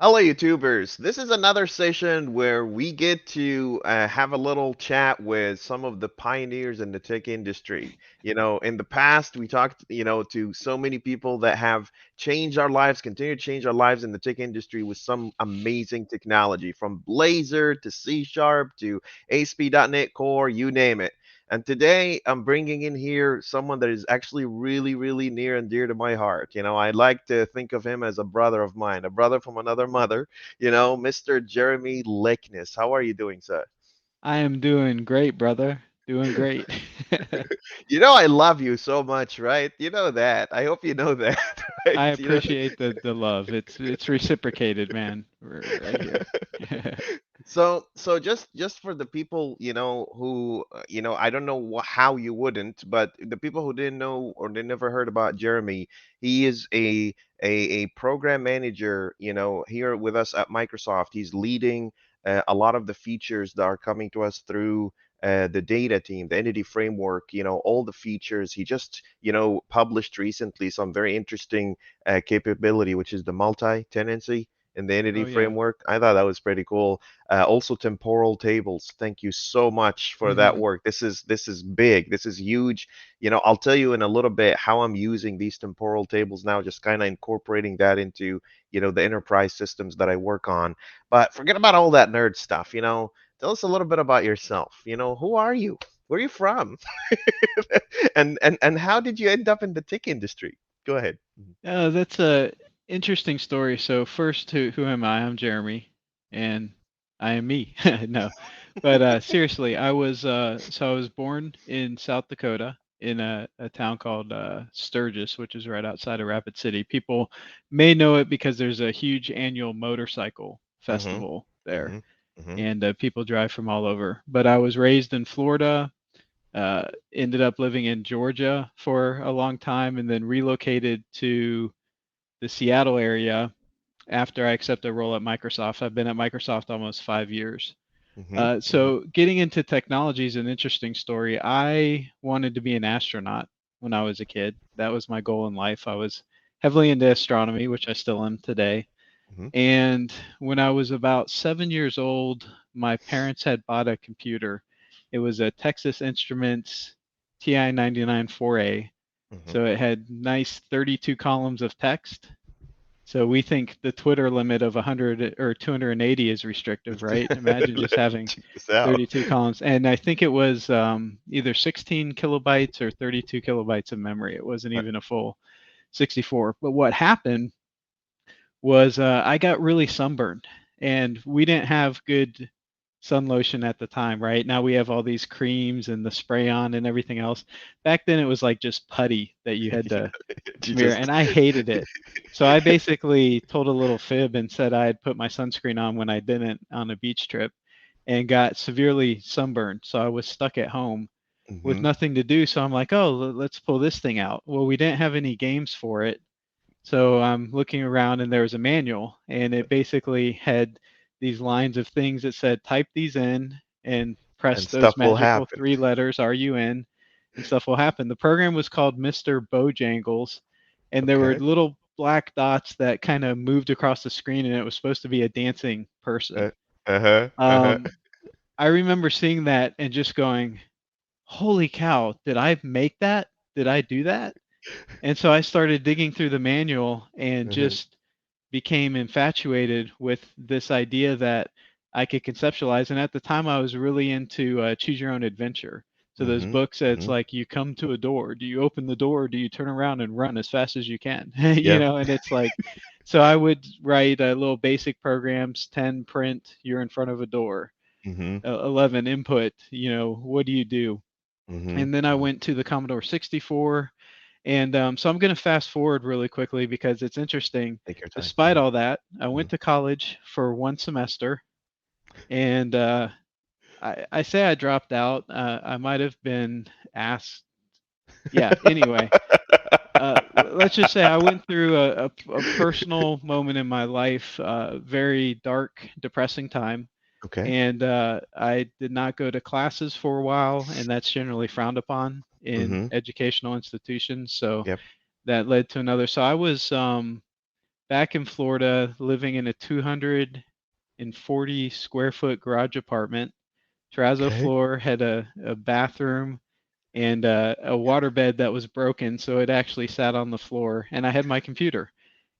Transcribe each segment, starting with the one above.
Hello, YouTubers. This is another session where we get to have a little chat with some of the pioneers in the tech industry. In the past, we talked, to so many people that have changed our lives, continue to change our lives in the tech industry with some amazing technology, from Blazor to C Sharp to ASP.NET Core, you name it. And today I'm bringing in here someone that is actually really, really near and dear to my heart. I like to think of him as a brother of mine, a brother from another mother, Mr. Jeremy Likness. How are you doing, sir? I am doing great, brother. Doing great. I love you so much, right? You know that. I hope you know that, right? I appreciate the love. It's reciprocated, man. We're right here. So just for the people, who, I don't know how you wouldn't, but the people who didn't know or they never heard about Jeremy, he is a program manager, here with us at Microsoft. He's leading a lot of the features that are coming to us through the data team, the entity framework, all the features. He just, published recently some very interesting capability, which is the multi-tenancy in the entity Oh yeah. framework. I thought that was pretty cool. Also, temporal tables. Thank you so much for that hmm work. This is big. This is huge. I'll tell you in a little bit how I'm using these temporal tables now, just kind of incorporating that into the enterprise systems that I work on. But forget about all that nerd stuff. Tell us a little bit about yourself. Who are you? Where are you from? And how did you end up in the tech industry? Go ahead. That's a interesting story. So first, who am I? I'm Jeremy, and I am me. No, but seriously, I was born in South Dakota in a town called Sturgis, which is right outside of Rapid City. People may know it because there's a huge annual motorcycle Mm-hmm. festival there, Mm-hmm. Mm-hmm. and people drive from all over. But I was raised in Florida. Ended up living in Georgia for a long time, and then relocated to the Seattle area after I accepted a role at Microsoft. I've been at Microsoft almost 5 years. Mm-hmm. Mm-hmm. So getting into technology is an interesting story. I wanted to be an astronaut when I was a kid. That was my goal in life. I was heavily into astronomy, which I still am today. Mm-hmm. And when I was about 7 years old, my parents had bought a computer. It was a Texas Instruments TI 99 4A. Mm-hmm. So it had nice 32 columns of text. So we think the Twitter limit of 100 or 280 is restrictive, right? Imagine just having Check this out. 32 columns. And I think it was either 16 kilobytes or 32 kilobytes of memory. It wasn't even a full 64. But what happened was I got really sunburned, and we didn't have good sun lotion at the time, right? Now we have all these creams and the spray on and everything else. Back then it was like just putty that you had to You smear, just and I hated it. So I basically told a little fib and said I had put my sunscreen on when I didn't on a beach trip and got severely sunburned. So I was stuck at home with hmm nothing to do. So I'm like, oh, let's pull this thing out. Well, we didn't have any games for it. So I'm looking around and there was a manual, and it basically had these lines of things that said type these in and press and those stuff will magical happen. three letters RUN and stuff will happen. The program was called Mr. Bojangles, and there were Okay. little black dots that kind of moved across the screen, and it was supposed to be a dancing person. Uh, uh-huh. Uh-huh. Um, I remember seeing that and just going, "Holy cow! Did I make that? Did I do that?" And so I started digging through the manual and Uh-huh. just became infatuated with this idea that I could conceptualize. And at the time, I was really into choose your own adventure. So those Mm-hmm. books, it's Mm-hmm. like you come to a door. Do you open the door? Or do you turn around and run as fast as you can? Yeah. And it's like, so I would write little basic programs, 10 print, you're in front of a door, Mm-hmm. 11 input, what do you do? Mm-hmm. And then I Mm-hmm. went to the Commodore 64, and so I'm going to fast forward really quickly because it's interesting. Take your time. Despite Mm-hmm. all that, I Mm-hmm. went to college for one semester, and I say I dropped out. I might have been asked. Yeah. Anyway, let's just say I went through a personal moment in my life, very dark, depressing time, Okay. and I did not go to classes for a while, and that's generally frowned upon in Mm-hmm. educational institutions. So Yep. that led to another. So I was back in Florida, living in a 240 square foot garage apartment. Terrazzo Okay. floor, had a bathroom and a waterbed that was broken, so it actually sat on the floor. And I had my computer,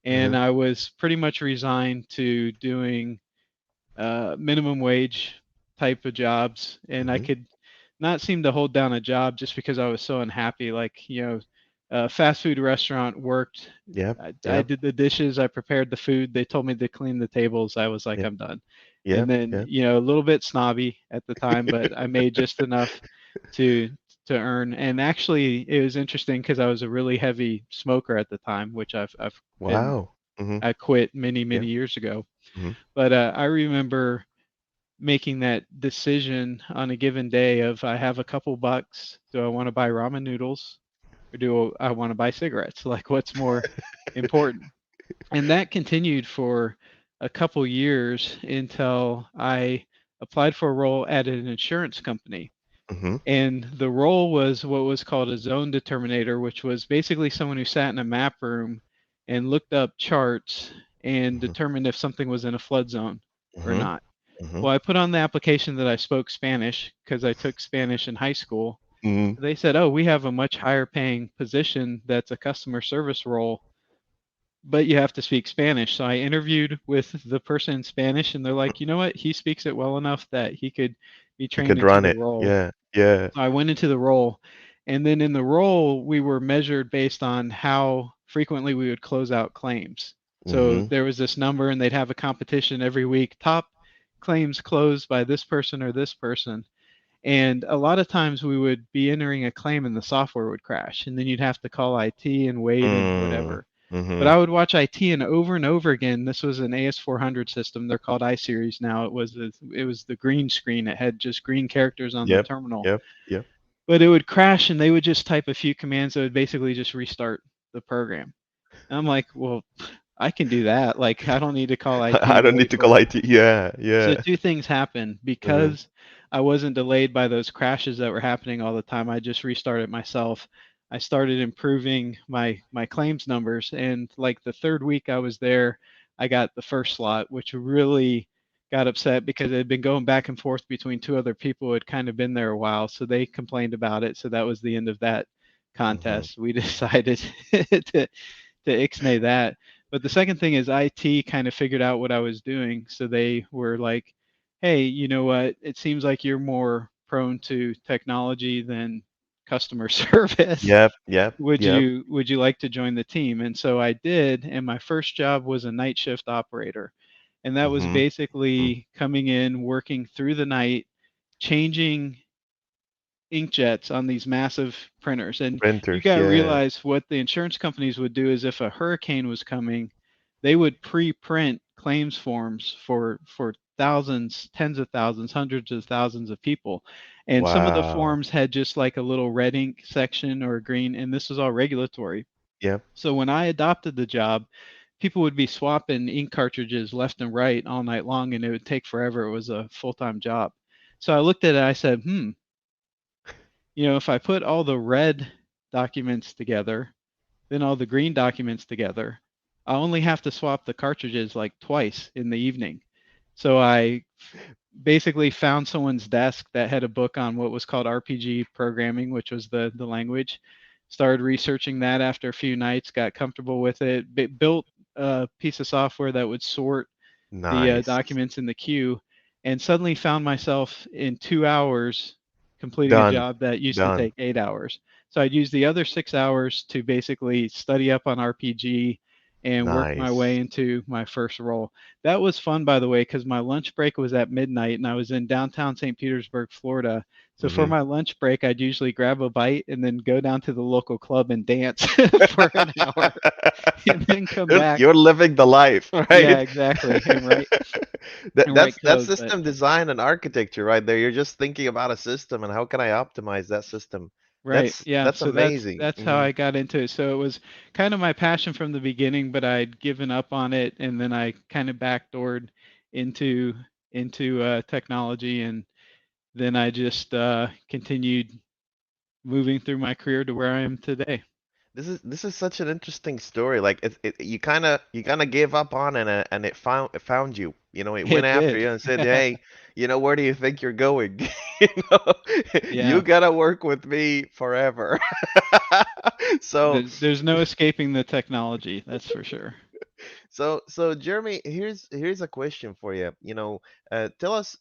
and Uh-huh. I was pretty much resigned to doing minimum wage type of jobs, and I Hmm. could not seem to hold down a job just because I was so unhappy. Like, fast food restaurant worked. Yep. I Yep. did the dishes, I prepared the food. They told me to clean the tables. I was like, Yep. I'm done. And Yep. then, Yep. a little bit snobby at the time, but I made just enough to earn. And actually, it was interesting because I was a really heavy smoker at the time, which Wow. Hmm. I quit many Yep. years ago. Hmm. But I remember making that decision on a given day of, I have a couple bucks. Do I want to buy ramen noodles or do I want to buy cigarettes? Like, what's more important? And that continued for a couple years until I applied for a role at an insurance company. Hmm. And the role was what was called a zone determinator, which was basically someone who sat in a map room and looked up charts and Hmm. determined if something was in a flood zone or Hmm. not. Hmm. Well, I put on the application that I spoke Spanish because I took Spanish in high school. Hmm. They said, "Oh, we have a much higher paying position that's a customer service role, but you have to speak Spanish." So I interviewed with the person in Spanish, and they're like, "You know what? He speaks it well enough that he could be You trained could into run the it. role." Yeah. Yeah. So I went into the role, and then in the role, we were measured based on how frequently we would close out claims. So Hmm. there was this number, and they'd have a competition every week: top claims closed by this person or this person. And a lot of times we would be entering a claim and the software would crash, and then you'd have to call IT and wait and Mm. whatever. But Hmm. I would watch IT, and over again. This was an AS400 system. They're called iSeries now. It was the green screen. It had just green characters on the Yep. terminal. Yep. Yep. But it would crash, and they would just type a few commands that would basically just restart the program. And I'm like, well, I can do that. Like, I don't need to call IT I and don't need wait to for call it. IT. Yeah. So Yeah. two things happened Hmm. because I wasn't delayed by those crashes that were happening all the time. I just restarted myself. I started improving my claims numbers, and like the third week I was there, I got the first slot, which really got upset because it had been going back and forth between two other people who had kind of been there a while. So they complained about it. So that was the end of that Hmm. contest. We decided to ixnay that. But the second thing is IT kind of figured out what I was doing. So they were like, "Hey, you know what? It seems like you're more prone to technology than customer service. Yep. Yep. Yep. Would you like to join the team?" And so I did, and my first job was a night shift operator. And that was Hmm. Hmm. basically coming in, working through the night, changing inkjets on these massive printers. And you Printers. got to Yeah. realize what the insurance companies would do is, if a hurricane was coming, they would pre-print claims forms for thousands, tens of thousands, hundreds of thousands of people. And some of the Wow. forms had just like a little red ink section or green, and this was all regulatory. Yep. So when I adopted the job, people would be swapping ink cartridges left and right all night long, and it would take forever. It was a full-time job. So I looked at it, I said, if I put all the red documents together, then all the green documents together, I only have to swap the cartridges like twice in the evening. So I basically found someone's desk that had a book on what was called RPG programming, which was the language. Started researching that after a few nights, got comfortable with it, built a piece of software that would sort the Nice. documents in the queue, and suddenly found myself in 2 hours completing a Done. job that used to Done. take 8 hours. So I'd use the other 6 hours to basically study up on RPG and work my way Nice. into my first role. That was fun, by the way, because my lunch break was at midnight and I was in downtown St. Petersburg, Florida. So for Hmm. my lunch break, I'd usually grab a bite and then go down to the local club and dance for an hour and then come back. You're living the life, Yeah, right? exactly. And write That and write that's code. But system design and architecture right there. You're just thinking about a system and how can I optimize that system. right, yeah. That's So that's amazing. that's how I got into it. So it was kind of my passion from the beginning, but I'd given up on it, and then I kind of backdoored into technology, and then I just continued moving through my career to where I am today. This is such an interesting story. Like you kind of gave up on it, and it found you. It went It after did. you and said, "Hey, where do you think you're going? You know, you Yeah. gotta work with me forever." So There's no escaping the technology, that's for sure. so Jeremy, here's a question for you. Tell us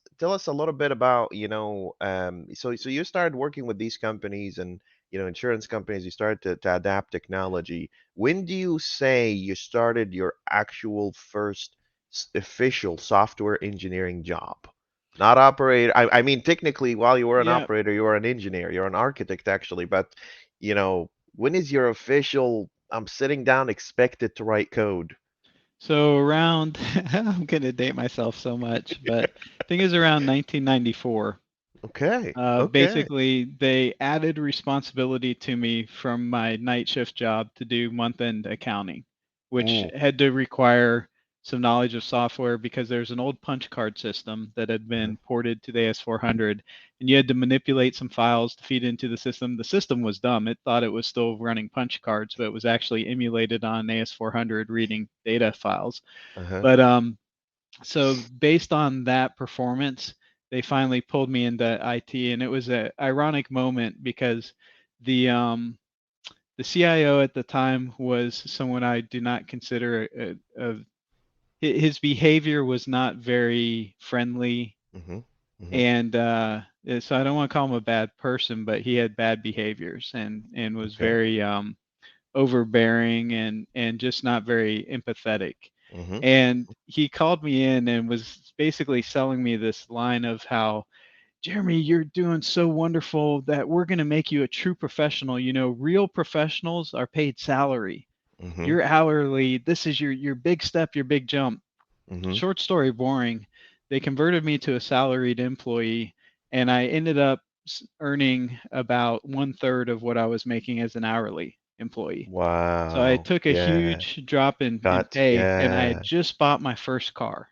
a little bit about, so you started working with these companies and, insurance companies. You started to adapt technology. When do you say you started your actual first official software engineering job? Not operator. I mean, technically, while you were an Yeah. operator, you were an engineer. You're an architect, actually. But, when is your official, I'm sitting down expected to write code? So around, I'm gonna date myself so much, but I think it was around 1994. Okay. Okay. Basically, they added responsibility to me from my night shift job to do month-end accounting, which Mm, had to require some knowledge of software because there's an old punch card system that had mhm, been ported to the AS400, and you had to manipulate some files to feed into the system. The system was dumb. It thought it was still running punch cards, but it was actually emulated on AS400 reading data files. uh-huh. But so based on that performance, they finally pulled me into IT, and it was a ironic moment because the um, the CIO at the time was someone I do not consider his behavior was not very friendly, Mhm. Mhm. and so I don't want to call him a bad person, but he had bad behaviors and was Okay. very overbearing and just not very empathetic. Mhm. And he called me in and was basically selling me this line of how, Jeremy, you're doing so wonderful that we're going to make you a true professional. Real professionals are paid salary. Mhm. You're hourly. This is your big step, your big jump. Mhm. Short story, boring. They converted me to a salaried employee, and I ended up earning about one third of what I was making as an hourly employee. So I Wow. took a Yeah. huge drop in Got pay, and I yeah. had just bought my first car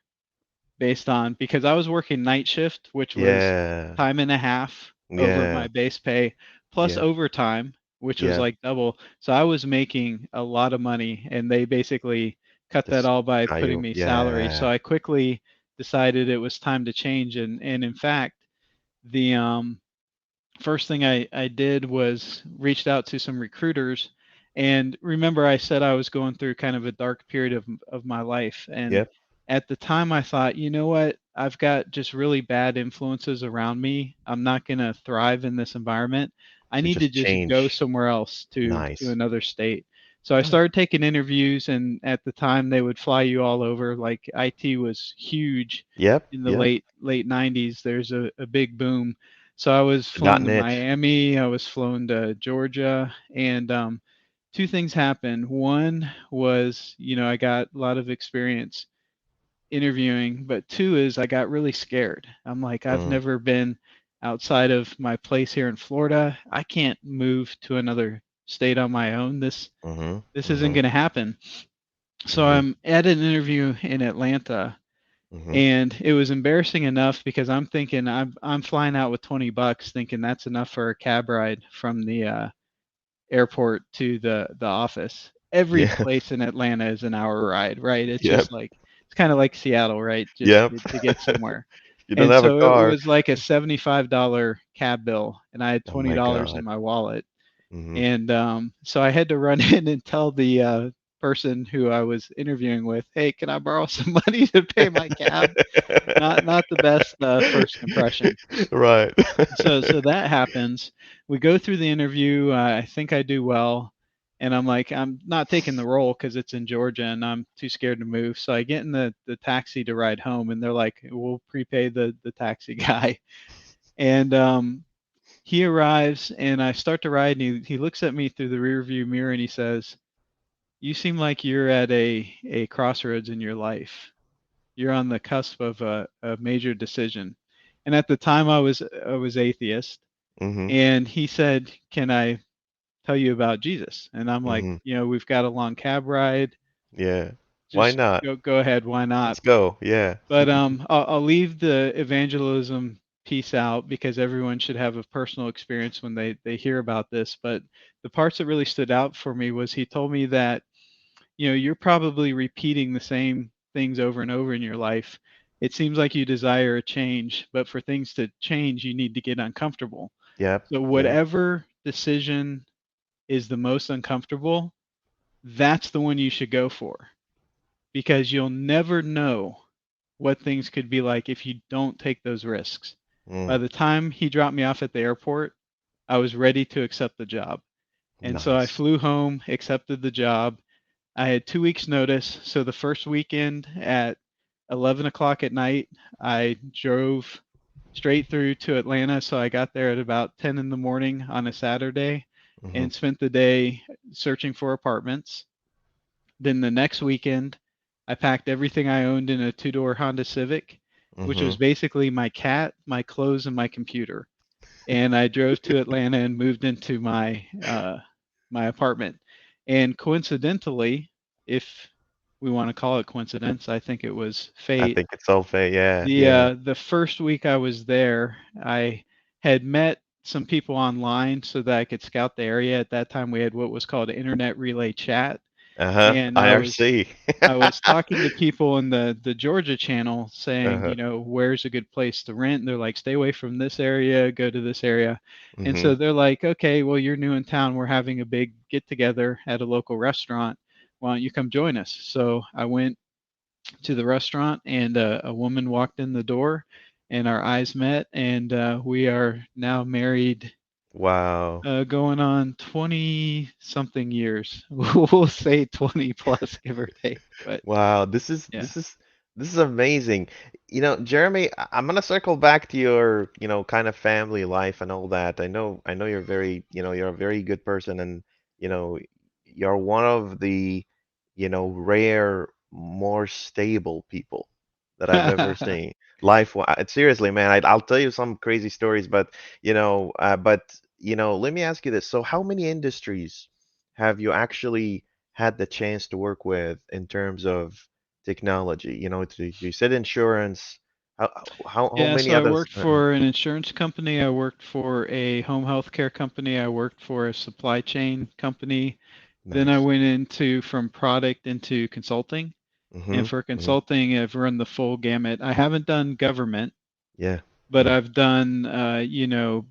based on because I was working night shift, which was Yeah. time and a half over Yeah. my base pay, plus Yeah. overtime, which was Yeah. like double. So I was making a lot of money, and they basically cut that Just all by got putting you. me salary. So Yeah. I quickly decided it was time to change, and in fact, the first thing I did was reached out to some recruiters. And remember, I said I was going through kind of a dark period of my life. And Yep. at the time, I thought, you know what? I've got just really bad influences around me. I'm not going to thrive in this environment. I So need to just just go change. somewhere else to Nice. another state. So I Nice. started taking interviews, and at the time, they would fly you all over. Like IT was huge Yep. in the Yep. late 90s. There's a big boom, so I was The flown to .NET. Miami, I was flown to Georgia, and two things happened. One was, I got a lot of experience interviewing, but two is I got really scared. I'm like, I've Mm. never been outside of my place here in Florida. I can't move to another state on my own. Mhm. This isn't Mhm. going to happen. So Mhm. I'm at an interview in Atlanta, Mhm. and it was embarrassing enough because I'm thinking I'm flying out with $20, thinking that's enough for a cab ride from the airport to the office. Every Yeah. place in Atlanta is an hour ride, right? It's Yep. just like it's kind of like Seattle, right? Just Yep. to get somewhere. You don't And have a so it car. was like a $75 cab bill, and I had Oh my $20 in God. my wallet. Mhm. And so I had to run in and tell the person who I was interviewing with, "Hey, can I borrow some money to pay my cab?" Not the best first impression. Right. So that happens. We go through the interview. I think I do well, and I'm like, I'm not taking the role because it's in Georgia, and I'm too scared to move. So I get in the taxi to ride home, and they're like, "We'll prepay the taxi guy." And he arrives, and I start to ride, and he looks at me through the rearview mirror, and he says, "You seem like you're at a crossroads in your life. You're on the cusp of a major decision." And at the time, I was atheist, Mhm. and he said, "Can I tell you about Jesus?" And I'm like, Mhm. "We've got a long cab ride. Yeah. Why Just not? go ahead. Why not?" Let's go. Yeah. But I'll leave the evangelism piece out because everyone should have a personal experience when they hear about this. But the parts that really stood out for me was he told me that, you're probably repeating the same things over and over in your life. It seems like you desire a change, but for things to change, you need to get uncomfortable. Yep. So Yep. whatever decision is the most uncomfortable, that's the one you should go for, because you'll never know what things could be like if you don't take those risks. By Mm, the time he dropped me off at the airport, I was ready to accept the job. And so I nice. flew home, accepted the job. I had 2 weeks' notice. So the first weekend at 11 o'clock at night, I drove straight through to Atlanta. So I got there at about 10 in the morning on a Saturday Hmm. and spent the day searching for apartments. Then the next weekend, I packed everything I owned in a two-door Honda Civic, which Hmm. was basically my cat, my clothes, and my computer. And I drove to Atlanta and moved into my apartment. And coincidentally, if we want to call it coincidence, I think it was I fate. think it's all fair. Yeah. The Yeah. uh, the first week I was there, I had met some people online so that I could scout the area. At that time, we had what was called Internet Relay Chat, Uh-huh. and IRC. I was talking to people in the Georgia channel saying, Uh-huh. where's a good place to rent? And they're like, stay away from this area, go to this area. And Hmm. so they're like, okay, well, you're new in town. We're having a big get together at a local restaurant. Why don't you come join us? So I went to the restaurant, and a woman walked in the door, and our eyes met, and we are now married, Wow. going on 20 something years. We'll say 20 plus, give or take. But Wow, this is yeah. this is amazing. Jeremy, I'm gonna circle back to your, kind of family life and all that. I know you're very, you're a very good person, and you know, you're one of the, rare, more stable people that I've ever seen. Seriously, man, I'll tell you some crazy stories, let me ask you this. So how many industries have you actually had the chance to work with in terms of technology? You said insurance. How Yeah, many so I others? worked for an insurance company, I worked for a home health care company, I worked for a supply chain company. Then I Nice. went into from product into consulting. And Mm-hmm. for Hmm. consulting, I've run the full gamut. I haven't done government, Yeah. but Yeah. I've done,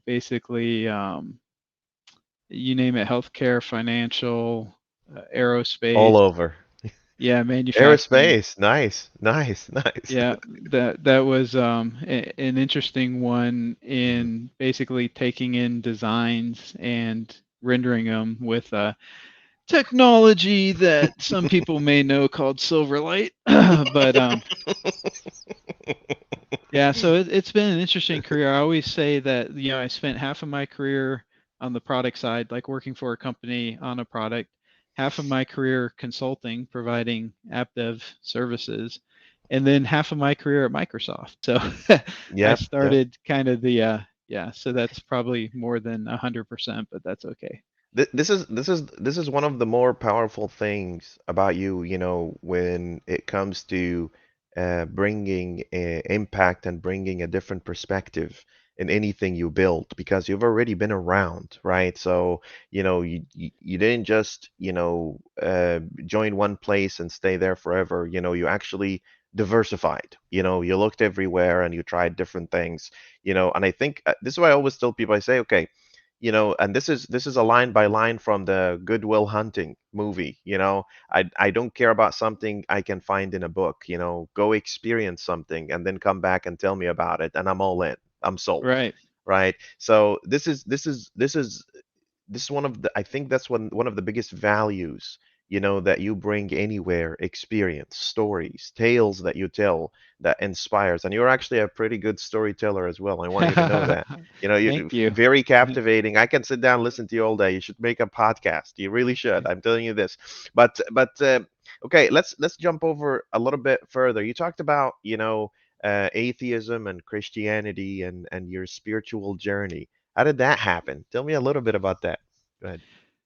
basically, you name it, healthcare, financial, All aerospace, over. yeah, manufacturing. Aerospace. Nice. Nice. Nice. Yeah, that was an interesting one Hmm. in basically taking in designs and rendering them with technology that some people may know called Silverlight. But yeah, so it's been an interesting career. I always say that, I spent half of my career on the product side, like working for a company on a product, half of my career consulting, providing app dev services, and then half of my career at Microsoft. So I Yep. Yep. started kind of yeah, so that's probably more than 100%, but that's okay. This is one of the more powerful things about you, when it comes to bringing impact and bringing a different perspective in anything you build, because you've already been around, right? So, you didn't just, join one place and stay there forever. You actually diversified. You looked everywhere and you tried different things, and I think this is why I always tell people, I say, okay, and this is a line by line from the Goodwill Hunting movie. I don't care about something I can find in a book. Go experience something and then come back and tell me about it, and I'm all in. I'm sold, Right. right? So this is one of the I think that's one of the biggest values, that you bring anywhere: experience, stories, tales that you tell that inspires. And you're actually a pretty good storyteller as well. I want you to know that. You're Thank you. very captivating. I can sit down and listen to you all day. You should make a podcast. You really should. I'm telling you this. But okay, let's jump over a little bit further. You talked about, atheism and Christianity and your spiritual journey. How did that happen? Tell me a little bit about that. Go ahead.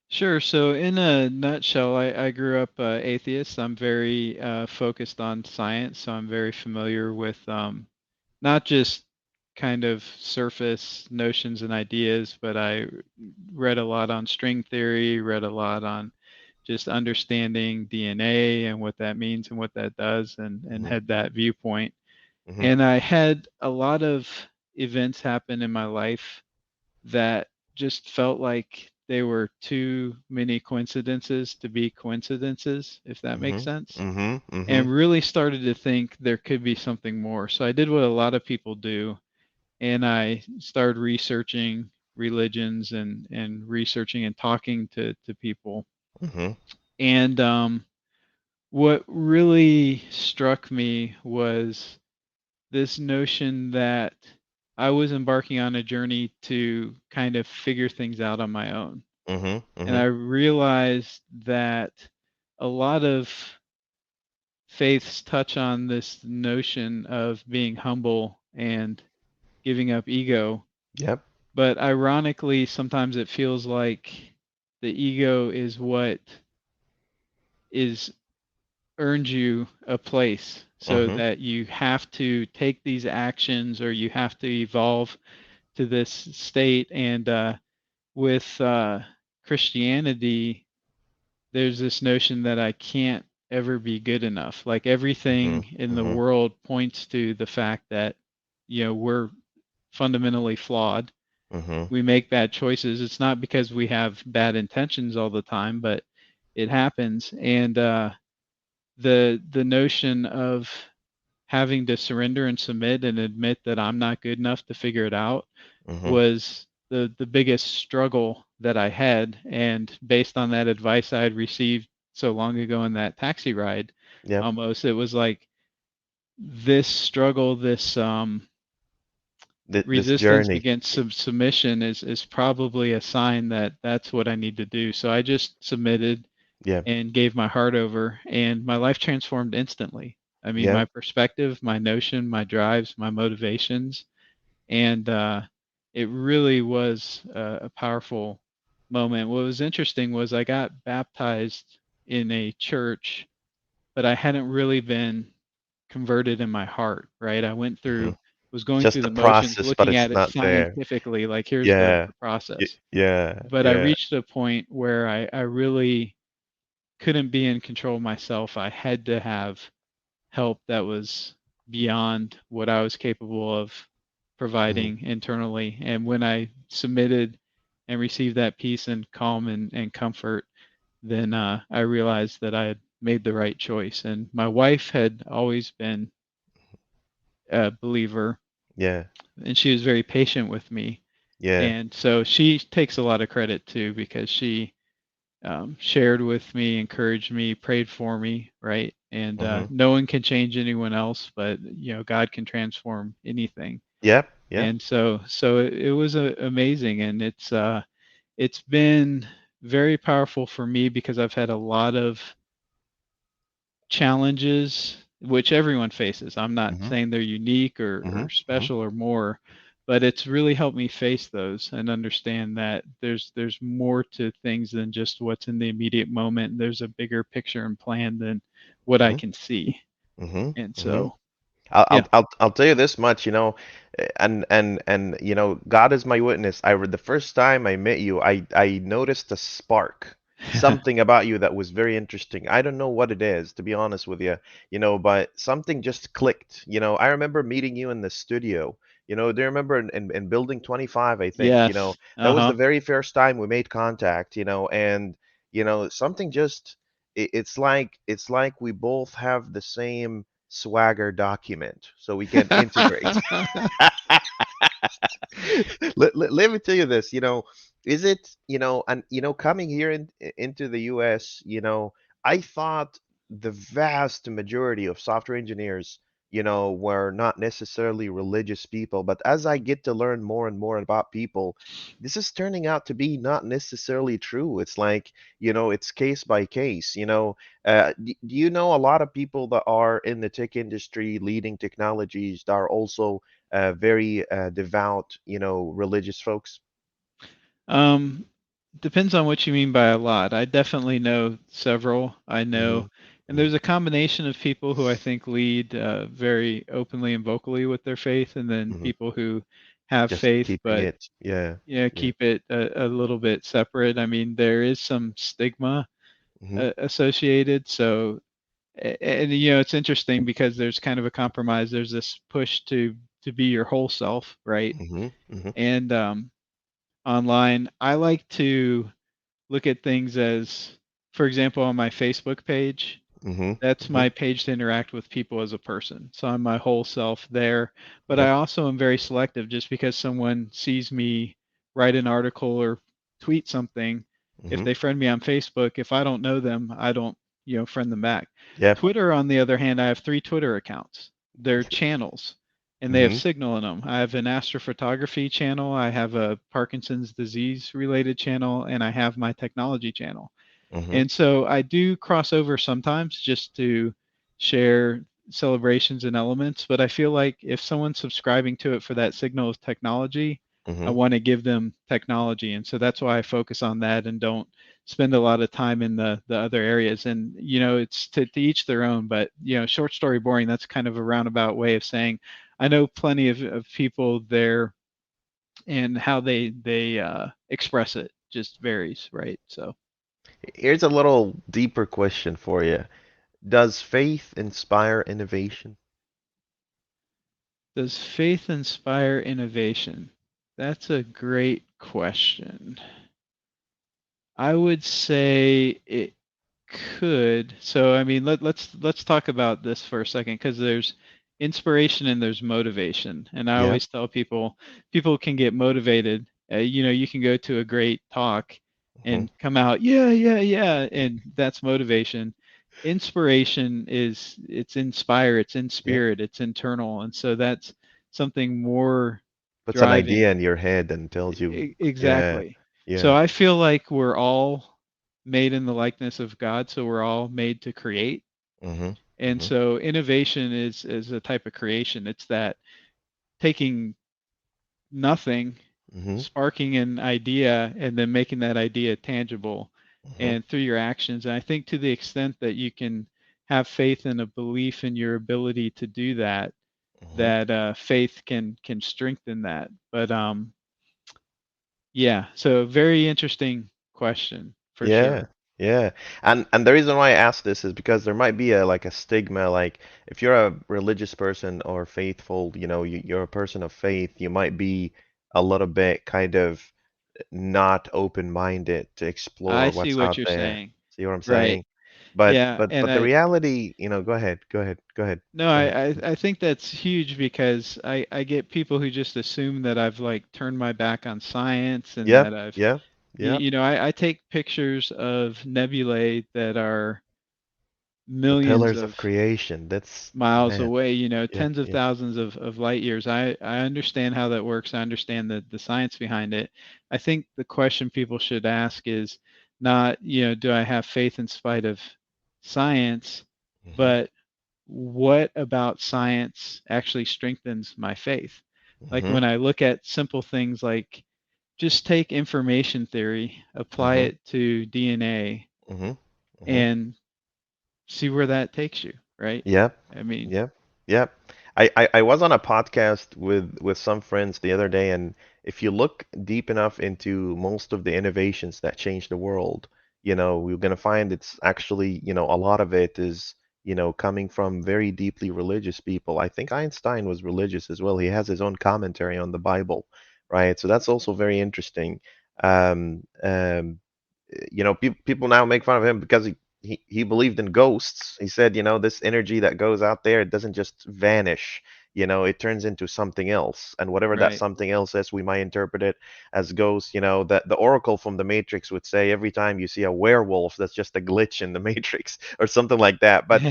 Sure. So, in a nutshell, I grew up atheist. I'm very focused on science, so I'm very familiar with not just kind of surface notions and ideas, but I read a lot on string theory, read a lot on just understanding DNA and what that means and what that does, and Mhm. had that viewpoint. Mhm. And I had a lot of events happen in my life that just felt like they were too many coincidences to be coincidences, if that makes Mhm. sense, Mhm. and Mhm. really started to think there could be something more. So I did what a lot of people do, and I started researching religions and researching and talking to people. Mhm. And what really struck me was this notion that I was embarking on a journey to kind of figure things out on my own. Mhm. And I Mhm. realized that a lot of faiths touch on this notion of being humble and giving up ego. Yep. But ironically, sometimes it feels like the ego is what is earned you a place so Mhm. that you have to take these actions or you have to evolve to this state. And with Christianity, there's this notion that I can't ever be good enough. Like Mhm. everything in the Mhm. world points to the fact that, we're fundamentally flawed. Mhm. We make bad choices. It's not because we have bad intentions all the time, but it happens. And the notion of having to surrender and submit and admit that I'm not good enough to figure it out Mhm. was the biggest struggle that I had. And based on that advice I had received so long ago in that taxi ride, Yep. almost it was like this struggle, this This resistance journey. against submission is probably a sign that that's what I need to do. So I just submitted Yeah. and gave my heart over, and my life transformed instantly. I mean, Yeah. my perspective, my notion, my drives, my motivations, and it really was a powerful moment. What was interesting was I got baptized in a church, but I hadn't really been converted in my heart, right? I went through Mhm. was going Just through the the motions, process, but looking it's at it not there. scientifically, like here's the, Yeah. the process. Yeah. But I Yeah. reached a point where I really couldn't be in control of myself. I had to have help that was beyond what I was capable of Mhm. providing internally. And when I submitted and received that peace and calm and comfort, then I realized that I had made the right choice. And my wife had always been a believer, Yeah. and she was very patient with me. Yeah. And so she takes a lot of credit too because she shared with me, encouraged me, prayed for me, right? And Mhm. no one can change anyone else, but God can transform anything. Yep. Yep. And so it was amazing, and it's been very powerful for me because I've had a lot of challenges which everyone faces. I'm not Mhm. saying they're unique or Mhm. Mhm. special or more, but it's really helped me face those and understand that there's more to things than just what's in the immediate moment. There's a bigger picture and plan than what I Mhm. can see. Mhm. And Mhm. so, I'll yeah. I'll I'll I'll tell you this much, and God is my witness. The first time I met you, I noticed a spark, something about you that was very interesting. I don't know what it is, to be honest with you, but something just clicked. I remember meeting you in the studio. Do you remember in Building 25, I think, Yes. that was Uh-huh. the very first time we made contact, and something just it's like we both have the same Swagger document so we can integrate. Let me tell you this, is it, and coming here into the US, I thought the vast majority of software engineers, were not necessarily religious people, but as I get to learn more and more about people, this is turning out to be not necessarily true. It's like, it's case by case, do you know a lot of people that are in the tech industry leading technologies that are also very devout, religious folks. um, Depends on what you mean by a lot. I definitely know several. I Hmm. know And Mm. there's a combination of people who I think lead very openly and vocally with their faith, and then Hmm. people who have Just faith keeping but it. Yeah. Yeah. keep it a little bit separate. I mean, there is some stigma Hmm. associated. So, and it's interesting because there's kind of a compromise. There's this push to be your whole self, right? Hmm. Hmm. And online, I like to look at things as, for example, on my Facebook page. Hmm. That's Hmm. my page to interact with people as a person. So I'm my whole self there. But I Yep. also am very selective just because someone sees me write an article or tweet something. If Hmm. they friend me on Facebook, if I don't know them, I don't, friend them back. Yep. Twitter, on the other hand, I have 3 Twitter accounts. They're channels and they have Hmm. signal in them. I have an astrophotography channel, I have a Parkinson's disease related channel, and I have my technology channel. Hmm. And so I do cross over sometimes just to share celebrations and elements, but I feel like if someone's subscribing to it for that signal of technology, I Hmm. want to give them technology. And so that's why I focus on that and don't spend a lot of time in the other areas. And, it's to each their own, but, short story boring, that's kind of a roundabout way of saying I know plenty of people there, and how they express it just varies, right? So. Here's a little deeper question for you. Does faith inspire innovation? Does faith inspire innovation? That's a great question. I would say it could. So I mean, let's talk about this for a second, because there's inspiration and there's motivation. And I Yep. always tell people can get motivated. You can go to a great talk Hmm. and come out, yeah, yeah, yeah, and that's motivation. Inspiration is, it's inspire, it's in Yep. spirit, it's internal, and so that's something more Puts an idea driving. in your head and tells you, yeah, Exactly. So yeah. I feel like we're all made in the likeness of God, so we're all made to create. Hmm. And Hmm. so innovation is a type of creation. It's that taking nothing, Hmm. sparking an idea, and then making that idea tangible Hmm. and through your actions. And I think to the extent that you can have faith and a belief in your ability to do that, Hmm. that faith can strengthen that. But yeah, so very interesting question for Yeah, sure. yeah. And the reason why I ask this is because there might be a like a stigma, like if you're a religious person or faithful, you're a person of faith, you might be a little bit kind of not open-minded to I explore see what's what out you're there. saying. See what I'm Right. saying? But Yeah, but and but the I reality, go ahead, go ahead, go ahead, no, go ahead. I think that's huge because I get people who just assume that I've like turned my back on science and Yep, that I've yep, yep. I take pictures of nebulae that are The millions pillars of of creation. That's miles man. away, Yeah, tens of yeah. thousands of light years. I understand how that works. I understand the science behind it. I think the question people should ask is not, do I have faith in spite of science, Hmm. but what about science actually strengthens my faith? Like Hmm. when I look at simple things like just take information theory, apply Hmm. it to DNA, Hmm. Hmm. and see where that takes you, right? Yep. I mean, Yep. Yep. I was on a podcast with some friends the other day, and if you look deep enough into most of the innovations that change the world, we're gonna find it's actually, a lot of it is, coming from very deeply religious people. I think Einstein was religious as well. He has his own commentary on the Bible, right? So that's also very interesting. Um, um, people now make fun of him because he believed in ghosts. He said, this energy that goes out there, it doesn't just vanish. It turns into something else, and whatever that right. something else is, we might interpret it as ghosts. That the Oracle from the Matrix would say every time you see a werewolf, that's just a glitch in the Matrix or something like that. But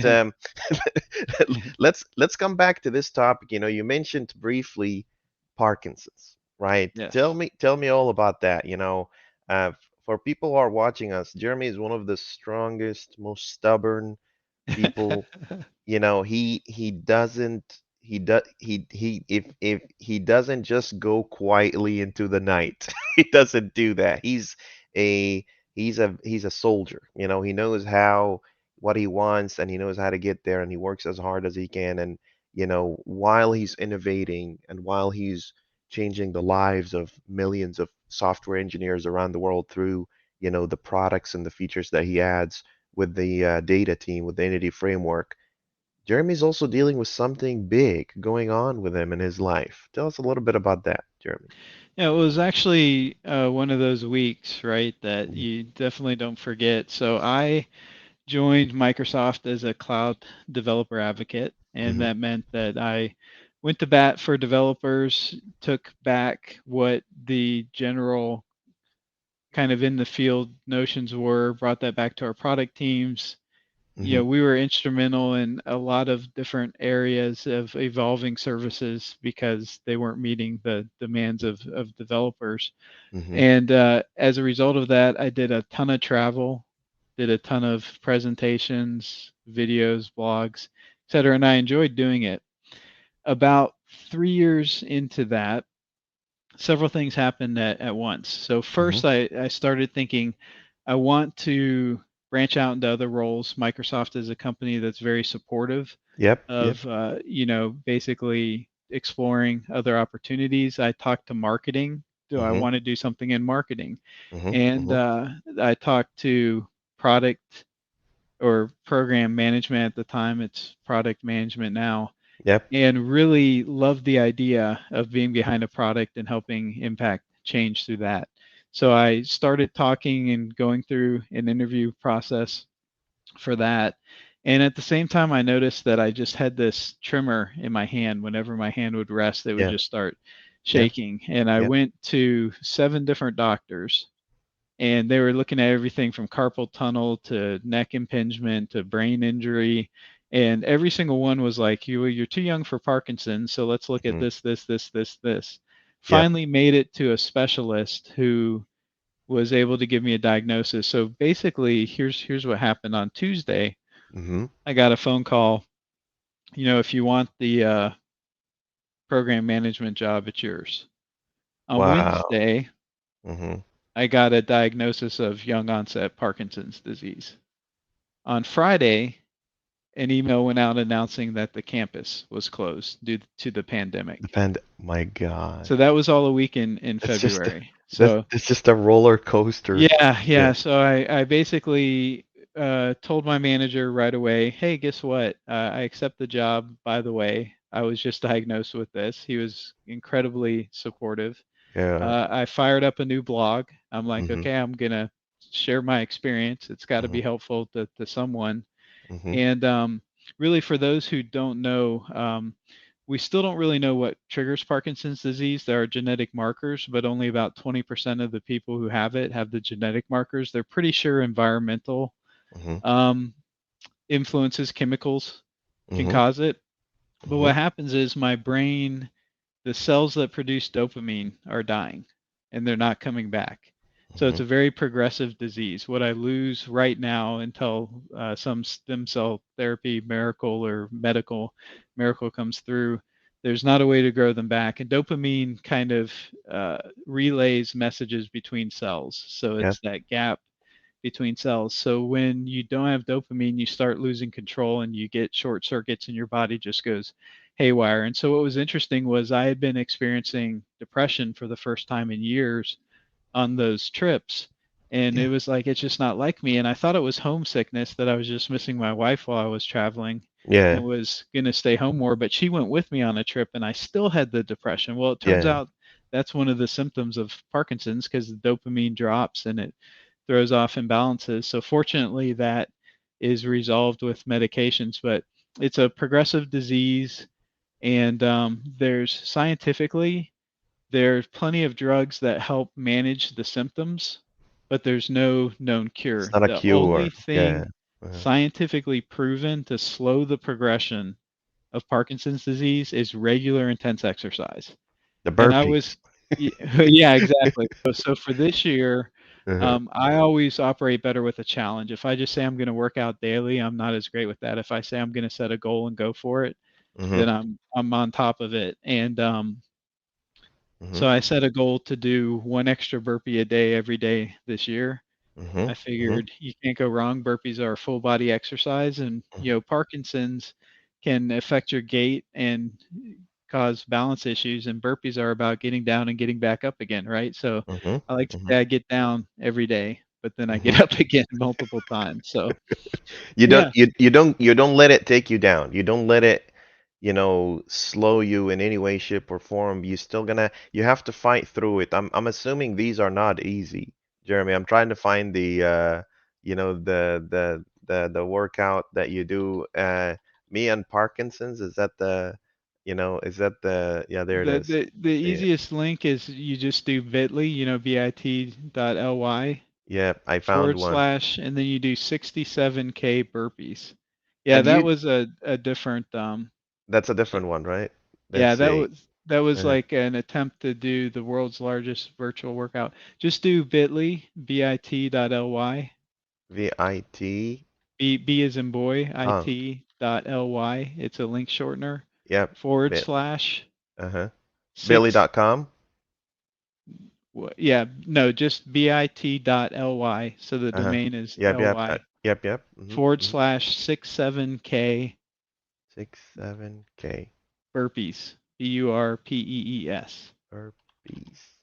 let's come back to this topic. You mentioned briefly Parkinson's, right? Tell Yes. me tell me all about that. For people who are watching us, Jeremy is one of the strongest, most stubborn people. He doesn't he does he if he doesn't just go quietly into the night. He doesn't do that. A he's a soldier. He knows how what he wants and he knows how to get there and he works as hard as he can. And, while he's innovating and while he's changing the lives of millions of software engineers around the world through, the products and the features that he adds with the data team, with the Entity Framework, Jeremy's also dealing with something big going on with him in his life. Tell us a little bit about that, Jeremy. Yeah, it was actually one of those weeks, right, that Hmm. you definitely don't forget. So I joined Microsoft as a cloud developer advocate, and Hmm. that meant that I went to bat for developers, took back what the general kind of in the field notions were, brought that back to our product teams. Hmm. We were instrumental in a lot of different areas of evolving services because they weren't meeting the demands of developers. Hmm. And as a result of that, I did a ton of travel, did a ton of presentations, videos, blogs, et cetera, and I enjoyed doing it. About 3 years into that, several things happened at once. So Hmm. first, I started thinking, I want to branch out into other roles. Microsoft is a company that's very supportive Yep, yep. of, basically exploring other opportunities. I talked to marketing. Do I Hmm. want to do something in marketing? Hmm. And Hmm. I talked to product or program management at the time. It's product management now, Yep. and really loved the idea of being behind a product and helping impact change through that. So I started talking and going through an interview process for that. And at the same time, I noticed that I just had this tremor in my hand. Whenever my hand would rest, it would Yeah. just start Yep. shaking. And I Yep. went to 7 different doctors, and they were looking at everything from carpal tunnel to neck impingement to brain injury. And every single one was like, you're too young for Parkinson's, so let's look at Hmm. this. Yep. Finally made it to a specialist who was able to give me a diagnosis. So basically, here's what happened on Tuesday. Hmm. I got a phone call. If you want the program management job, it's yours. On Wow. Wednesday, Hmm. I got a diagnosis of young onset Parkinson's disease. On Friday, an email went out announcing that the campus was closed due to the pandemic. My God. So that was all a week in It's just February. that's So it's just a roller coaster. yeah. Yeah. So I basically told my manager right away, hey, guess what? I accept the job. By the way, I was just diagnosed with this. He was incredibly supportive. Yeah. I fired up a new blog. I'm like, Hmm. okay, I'm gonna share my experience. It's got to Hmm. be helpful to someone. Hmm. And really, for those who don't know, we still don't really know what triggers Parkinson's disease. There are genetic markers, but only about 20% of the people who have it have the genetic markers. They're pretty sure environmental Hmm. um, influences, chemicals can Hmm. cause it. But Hmm. what happens is my brain, the cells that produce dopamine are dying and they're not coming back. So it's Hmm. a very progressive disease. What I lose right now until some stem cell therapy miracle or medical miracle comes through, there's not a way to grow them back. And dopamine kind of relays messages between cells. So Yep. it's that gap between cells. So when you don't have dopamine, you start losing control and you get short circuits and your body just goes haywire. And so what was interesting was I had been experiencing depression for the first time in years on those trips. And it Yeah. was like, it's just not like me. And I thought it was homesickness that I was just missing my wife while I was traveling and Yeah. was going to stay home more. But she went with me on a trip and I still had the depression. Well, it turns Yeah. out that's one of the symptoms of Parkinson's because the dopamine drops and it throws off imbalances. So fortunately, that is resolved with medications, but it's a progressive disease, and there's scientifically there's plenty of drugs that help manage the symptoms, but there's no known It's cure. not a The only cure. Yeah. thing Uh-huh. scientifically proven to slow the progression of Parkinson's disease is regular intense exercise. The And I burpees. was, yeah, exactly. So for this year, Uh-huh. I always operate better with a challenge. If I just say I'm going to work out daily, I'm not as great with that. If I say I'm going to set a goal and go for it, Hmm. then I'm on top of it. And Hmm. so I set a goal to do one extra burpee a day every day this year. Mm-hmm. I Mm-hmm. figured you can't go wrong. Burpees are a full body exercise, and Parkinson's can affect your gait and cause balance issues, and burpees are about getting down and getting back up again, right? So Mm-hmm. I like to Mm-hmm. say I get down every day, but then I Mm-hmm. get up again multiple times. So You don't yeah, you don't let it take you down. You don't let it, slow you in any way, shape, or form. You have to fight through it. I'm assuming these are not easy, Jeremy. I'm trying to find the workout that you do. Me and Parkinson's, is that is that yeah, there it the is. the the Yeah. easiest link is you just do bit.ly, bit.ly Yeah, I found forward one. slash, and then you do 67K burpees. Yeah, And that you was a different That's a different one, right? Let's yeah, see. that was Uh, like an attempt to do the world's largest virtual workout. Just do bit.ly, bit.ly, VIT. B as in boy, Oh, it.ly. It's a link shortener yep. forward Bit. slash Uh-huh. six. Billy.com. Yeah, no, just bit.ly. So the Uh-huh. domain is Yep, yep. ly Yep, yep. forward slash 67K 67K burpees, burpees. burpees.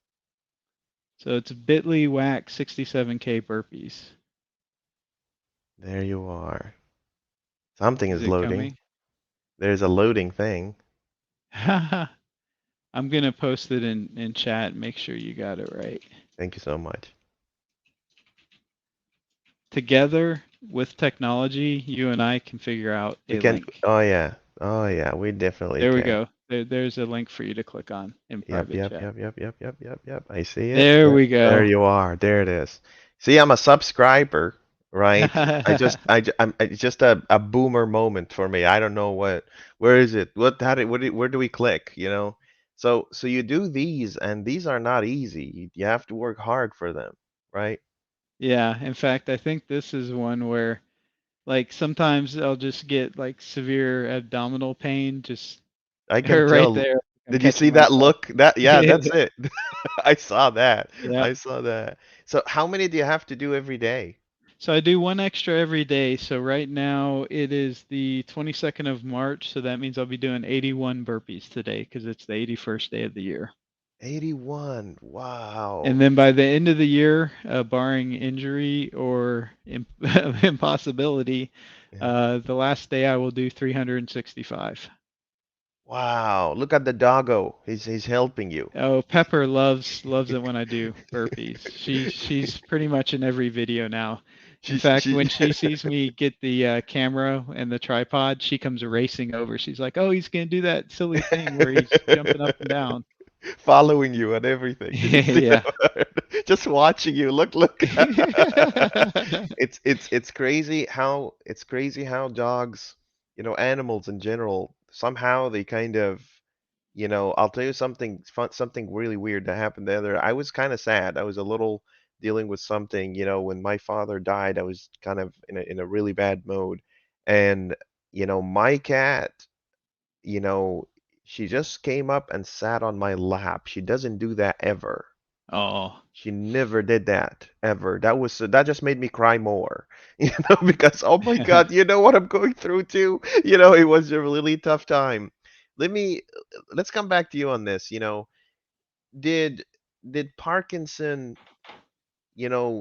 So it's bit.ly whack 67K burpees. There you are. Something Is is it loading. coming? There's a loading thing. I'm gonna post it in chat. Make sure you got it right. Thank you so much. Together with technology, you and I can figure out We a can, link. oh yeah. Oh yeah, we definitely There we can. go. There's a link for you to click on in Yep, private yep, chat. yep, yep, yep, yep, yep, yep. I see it. There There, we there go. you are. There it is. See, I'm a subscriber, right? It's just a boomer moment for me. I don't know where is it? Where do we click, So you do these, and these are not easy. You have to work hard for them, right? Yeah, in fact, I think this is one where like sometimes I'll just get like severe abdominal pain just I can right tell. there. I'm Did you see catching that myself. look? Yeah, that's it. I saw that. Yeah. I saw that. So how many do you have to do every day? So I do one extra every day. So right now it is the 22nd of March. So that means I'll be doing 81 burpees today because it's the 81st day of the year. 81. And Wow. then by the end of the year, barring injury or impossibility, Yeah. the last day I will do 365. Wow. Look at the doggo. He's helping you. Oh, Pepper loves it when I do burpees. She's pretty much in every video now. In fact, She when she sees me get the camera and the tripod, she comes racing over. She's like, "Oh, he's gonna do that silly thing where he's jumping up and down." following you and everything. Did you see Yeah. that? Just watching you. Look, look. It's crazy how dogs, animals in general, somehow they kind of, I'll tell you something fun, something really weird that happened the other. I was kind of sad. I was a little dealing with something, when my father died, I was kind of in a really bad mode. And, my cat, you know, she just came up and sat on my lap. She doesn't do that ever. Oh. She never did that ever. That just made me cry more, because oh my God, you know what I'm going through too. It was a really tough time. Let me let's come back to you on this. Did did Parkinson,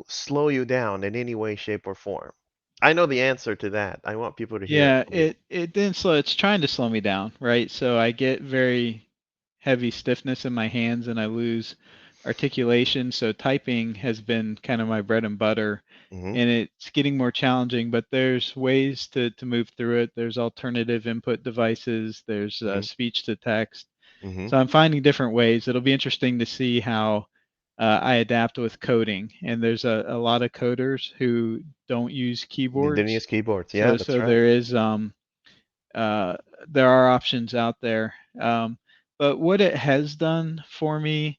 slow you down in any way, shape, or form? I know the answer to that. I want people to hear it Yeah, from you. it didn't slow. It's trying to slow me down, right? So I get very heavy stiffness in my hands and I lose articulation. So typing has been kind of my bread and butter, Hmm. and it's getting more challenging, but there's ways to move through it. There's alternative input devices, there's Hmm. speech to text. Hmm. So I'm finding different ways. It'll be interesting to see how I adapt with coding. And there's a lot of coders who don't use Didn't keyboards. use keyboards. Yeah, that's So right. there is uh, there are options out there. But what it has done for me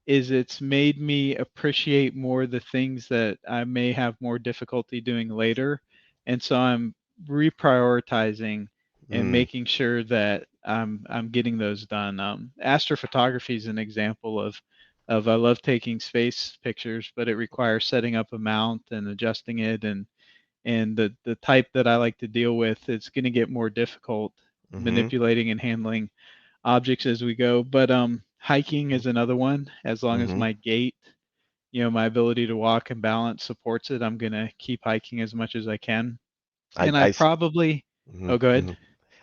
is it's made me appreciate more the things that I may have more difficulty doing later. And so I'm reprioritizing and Mm. making sure that I'm getting those done. Astrophotography is an example of I love taking space pictures, but it requires setting up a mount and adjusting it, and the type that I like to deal with, it's going to get more difficult Mm-hmm. manipulating and handling objects as we go. But hiking is another one. As long as Mm-hmm. my gait, my ability to walk and balance supports it, I'm going to keep hiking as much as I can. I, And I I, s- probably, mhm, oh, go ahead. mhm.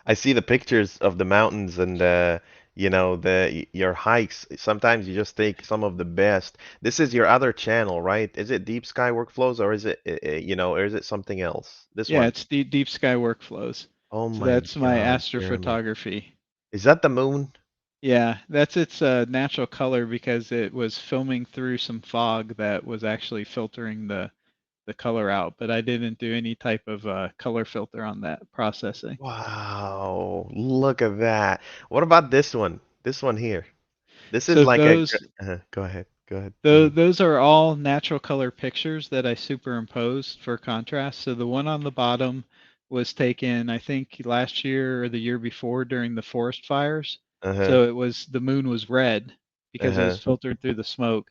I see the pictures of the mountains and your hikes. Sometimes you just take some of the best. This is your other channel, right? Is it Deep Sky Workflows or is it or is it something else? This Yeah, one. it's deep sky workflows. Oh So my that's my God, Jeremy. astrophotography. Is that the moon? Yeah, that's its natural color because it was filming through some fog that was actually filtering the color out, but I didn't do any type of color filter on that processing. Wow, look at that. What about this one? This one here. This is So like a. those Go ahead. Go ahead. those are all natural color pictures that I superimposed for contrast. So the one on the bottom was taken, I think, last year or the year before during the forest fires. Uh-huh. So the moon was red because it was Uh-huh. filtered through the smoke.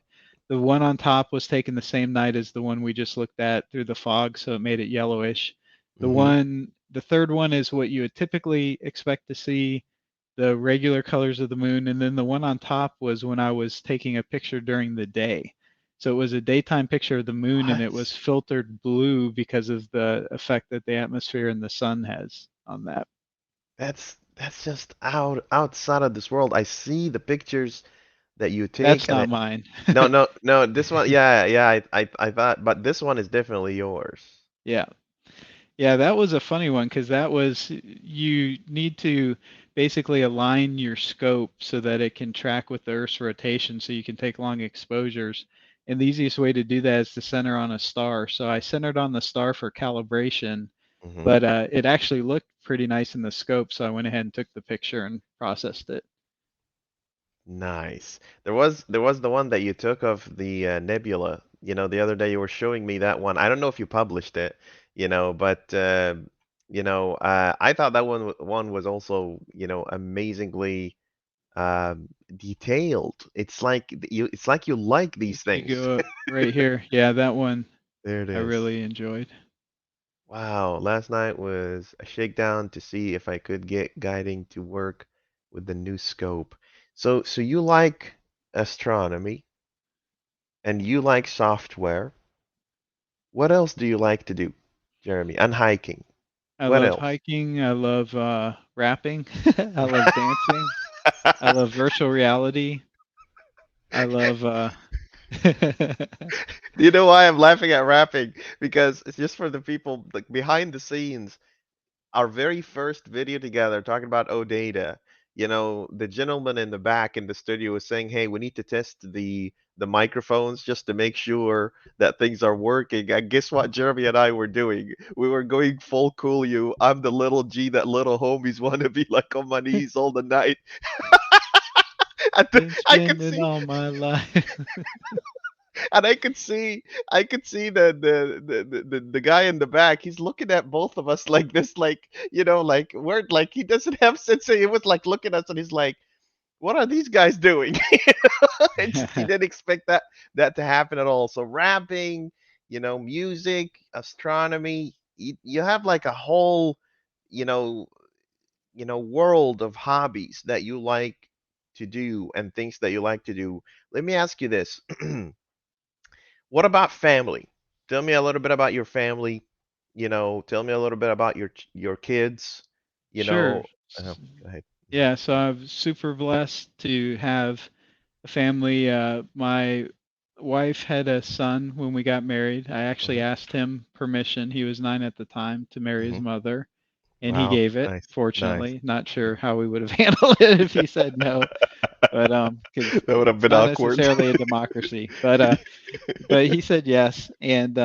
The one on top was taken the same night as the one we just looked at through the fog, so it made it yellowish. Mm-hmm. The third one is what you would typically expect to see, the regular colors of the moon, and then the one on top was when I was taking a picture during the day. So it was a daytime picture of the moon and What? it was filtered blue because of the effect that the atmosphere and the sun has on that. That's just outside of this world. I see the pictures that you take That's and not it mine. no no no this one yeah I thought but this one is definitely yours. Yeah. Yeah, that was a funny one because that was, you need to basically align your scope so that it can track with the Earth's rotation so you can take long exposures. And the easiest way to do that is to center on a star. So I centered on the star for calibration, Hmm. but it actually looked pretty nice in the scope. So I went ahead and took the picture and processed it. Nice. There was the one that you took of the nebula. The other day you were showing me that one. I don't know if you published it, but I thought that one was also, amazingly detailed. It's like you like If these you things. go right here, yeah, that one There it I is. really enjoyed. Wow, last night was a shakedown to see if I could get guiding to work with the new scope. So you like astronomy and you like software. What else do you like to do, Jeremy? And hiking. I What love else? hiking. I love rapping. I love dancing. I love virtual reality. I love Do you know why I'm laughing at rapping? Because it's just for the people like behind the scenes. Our very first video together talking about OData, the gentleman in the back in the studio was saying, "Hey, we need to test the microphones just to make sure that things are working." And guess what Jeremy and I were doing? We were going full cool you. I'm the little G that little homies want to be like on my knees all the night. And been I could spending see all my life. and I could see the guy in the back. He's looking at both of us like this, like like we're like he doesn't have sense. He was like looking at us, and he's like, "What are these guys doing?" He didn't expect that to happen at all. So rapping, music, astronomy, you have like a whole, you know, world of hobbies that you like to do and things that you like to do. Let me ask you this. What about family? Tell me a little bit about your family. Tell me a little bit about your kids. You Sure. know, go ahead. Yeah, so I'm super blessed to have a family. My wife had a son when we got married. I actually Hmm. asked him permission. He was 9 at the time to marry his Hmm. mother, and he Wow, gave it, nice, nice. fortunately. Not sure how we would have handled it if he said no, but because That would have it's been not awkward. necessarily a democracy. But he said yes, and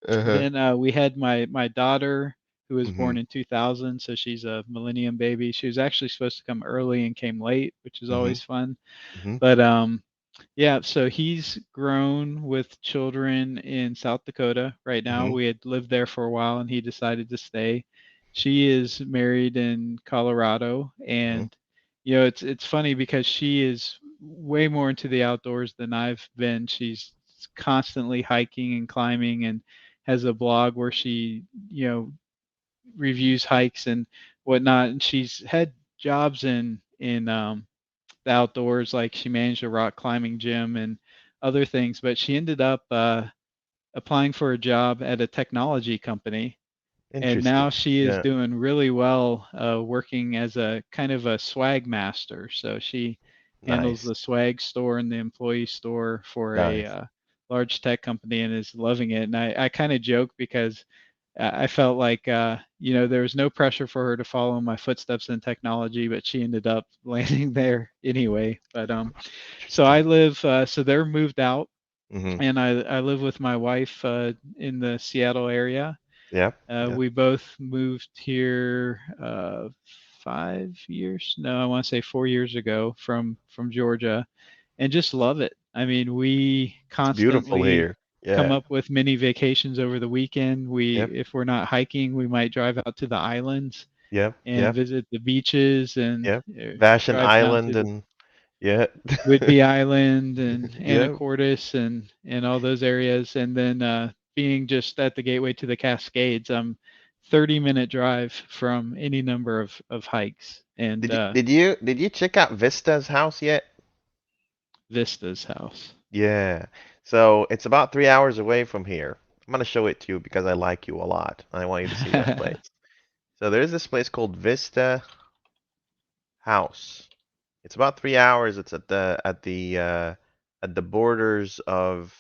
Uh-huh. then we had my daughter who was Hmm. born in 2000, so she's a millennium baby. She was actually supposed to come early and came late, which is Hmm. always fun. Hmm. But yeah, so he's grown with children in South Dakota right now. Hmm. We had lived there for a while and he decided to stay. She is married in Colorado, Hmm. and it's funny because she is way more into the outdoors than I've been. She's constantly hiking and climbing and has a blog where she, you know, reviews hikes and whatnot. And she's had jobs in the outdoors, like she managed a rock climbing gym and other things. But she ended up applying for a job at a technology company, and Interesting. now she is Yeah. doing really well, working as a kind of a swag master. So she handles Nice. the swag store and the employee store for a Nice. large tech company and is loving it. And I kind of joke because I felt like, you know, there was no pressure for her to follow in my footsteps in technology, but she ended up landing there anyway. But so I Interesting. live, so they're moved out, Hmm. and I live with my wife in the Seattle area. Yeah. Yeah. We both moved here 5 years. No, I want to say 4 years ago from Georgia, and just love it. I mean, we It's beautiful constantly here. come Yeah. up with mini vacations over the weekend. Yep. If we're not hiking, we might drive out to the islands Yep. and Yep. visit the beaches and Yep. Vashon drive down Island to and yeah. Whidbey Island and Yep. Anacortes and all those areas, and then being just at the gateway to the Cascades, I'm 30-minute drive from any number of hikes and Did you check out Vista's house yet? Vista's house. Yeah. So it's about 3 hours away from here. I'm gonna show it to you because I like you a lot. I want you to see that place. So there's this place called Vista House. It's about 3 hours. It's at the borders of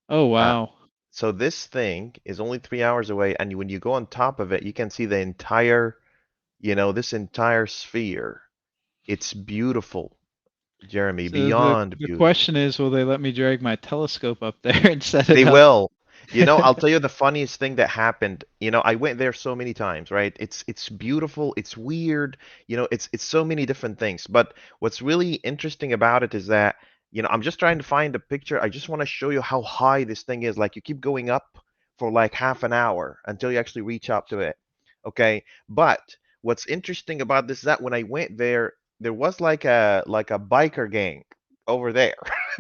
Oh uh, wow. so this thing is only 3 hours away, and when you go on top of it, you can see the entire, this entire sphere. It's beautiful, Jeremy, So the beyond the beautiful. question is, will they let me drag my telescope up there and set They it up? will. I'll tell you the funniest thing that happened. I went there so many times, right? It's beautiful, it's weird, it's so many different things. But what's really interesting about it is that, I'm just trying to find a picture. I just want to show you how high this thing is. Like you keep going up for like half an hour until you actually reach up to it. Okay? But what's interesting about this is that when I went there, there was like a biker gang over there.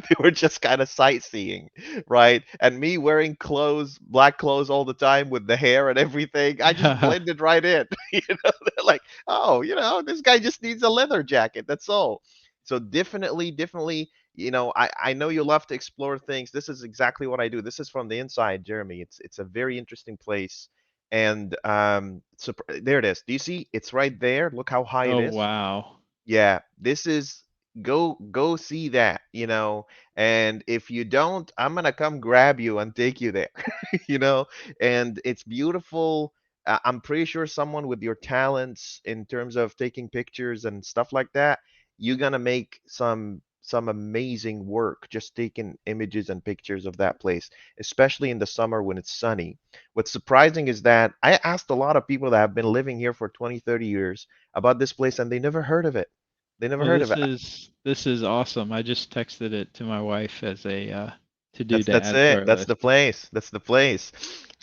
They were just kind of sightseeing, right? And me wearing clothes, black clothes all the time with the hair and everything, I just blended right in. They're like, oh, this guy just needs a leather jacket. That's all. So definitely, I know you love to explore things. This is exactly what I do. This is from the inside, Jeremy. It's a very interesting place. And so there it is. Do you see? It's right there. Look how high it Oh is. wow. Yeah, this is go see that, and if you don't, I'm gonna come grab you and take you there, you know, and it's beautiful. I'm pretty sure someone with your talents in terms of taking pictures and stuff like that, you're gonna make some amazing work just taking images and pictures of that place, especially in the summer when it's sunny. What's surprising is that I asked a lot of people that have been living here for 20, 30 years about this place and they never heard of it. They never Well, heard of this it. is this is awesome. I just texted it to my wife as a to do That's to that's add to it. our That's list. the place. That's the place.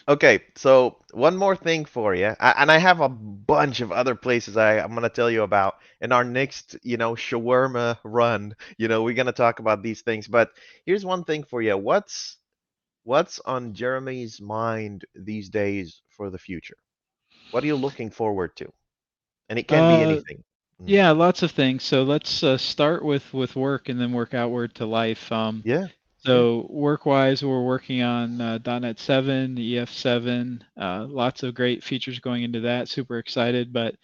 Okay, so one more thing for you, and I have a bunch of other places I'm gonna tell you about in our next, shawarma run. We're gonna talk about these things, but here's one thing for you. What's on Jeremy's mind these days for the future? What are you looking forward to? And it can be Uh, anything. Mhm. yeah, lots of things. So let's start with work and then work outward to life. Yeah, yeah. So work-wise, we're working on .NET 7, EF7, lots of great features going into that. Super excited, but